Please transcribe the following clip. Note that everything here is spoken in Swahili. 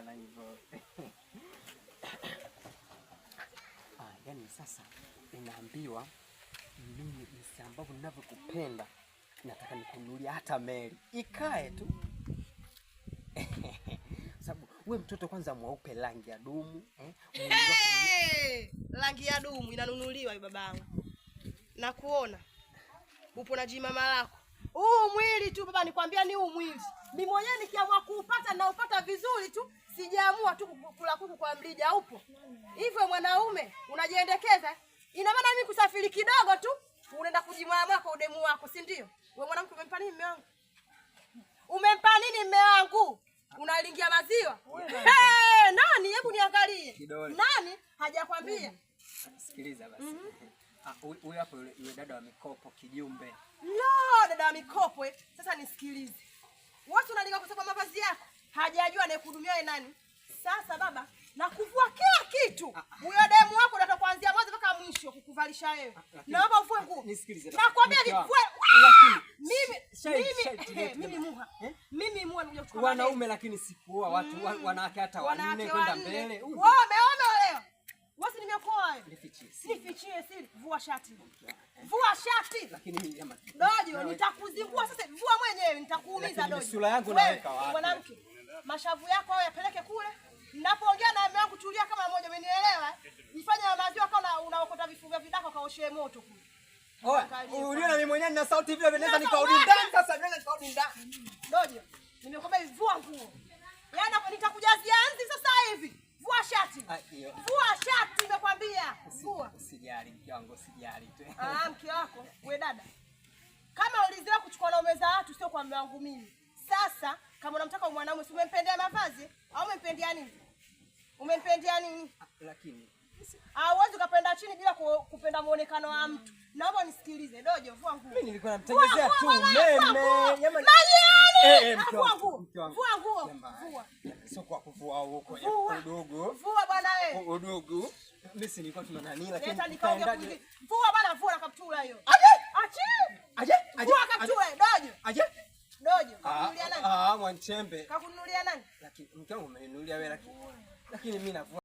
bwana hivyo. Yaani sasa unaambiwa mimi jinsi ambavyo ninavyokupenda nataka nikununulie hata meli. Ikae tu. Sababu wewe mtoto kwanza mweupe rangi ya dumu, rangi ya dumu inanunuliwa hiyo babangu. Na kuona upo na jimama lako. Huu mwili tu baba, nikwambia ni huu mwili. Mimi mwenyewe nikiamua kuupata na upata vizuri tu, sijaamua tu kula kuku kwa mlija upo. Hivyo mwanaume unajiendekeza. Ina maana mimi kusafiri kidogo tu unaenda kujimwaya kwa udemu wako, si ndio? Wewe mwanamke umempa nini mume wangu? Umempa nini mume wangu? Unalingia maziwa? Nani? Hebu niangalie. Nani hajakwambia? Sikiliza basi. Huyu hapo yule dada wa mikopo kijumbe. No, dada wa mikopo. Sasa nisikilize. Watu unalinga kwa sababu mavazi yako. Hajajua anayekuhudumia yeye nani. Sasa baba, nakuvua kila kitu. Huyo demu wako ndio kuanzia mwanzo mpaka mwisho kukuvalisha wewe. Naomba uvue nguo. Nisikilize. Nakwambia vivue. Mimi muha. Mimi muha nikuja kuchukua. Wanaume lakini sikuoa watu wanawake hata wanne kwenda mbele. Wewe umeolewa. Wasi nimekuoa wewe. Nifichie siri. Vua shati. Vua shati. Lakini mimi jamaa. Dojo, nitakuzingua sasa. Vua mwenyewe, nitakuumiza dojo. Sura yangu naweka wapi? Mwanamke, mashavu yako wewe yapeleke kule. Ninapoongea na mume wangu tulia kama mmoja, umenielewa? Nifanye maziwa kama unaokota vifunga vidako kaoshe moto kule. Uliona mimi mwenyewe nina sauti vile vinaweza nikaudi ndani sasa vinaweza nikaudi ndani. Dojo, nimekwambia vua nguo. Yaani hapo nitakujazia anzi sasa hivi. Vua shati. Vua shati nimekwambia. Vua. Usijali mke wangu, usijali tu. Mke wako, wewe dada. Kama ulizoea kuchukua naume za watu sio kwa mume wangu mimi. Sasa kama unamtaka mwanaume si umempendea mavazi au umempendea nini? Umempendea nini? Lakini huwezi kupenda chini bila kupenda muonekano wa mtu. Naomba nisikilize. Dojo, vua nguo. Mimi nilikuwa namtengezea tu meme. Majani. Vua nguo. Vua nguo. Vua. Sio kwa kuvua huko udogo. Vua bwana wewe. Udogo. Mimi si nilikuwa tuna nani lakini nikaendaje? Vua bwana, vua na kaptura hiyo. Aje. Vua kaptura dojo. Aje. Dojo. Kakununulia nani? Mwanchembe. Kakununulia nani? Lakini mke wangu umeninunulia wewe lakini mimi navua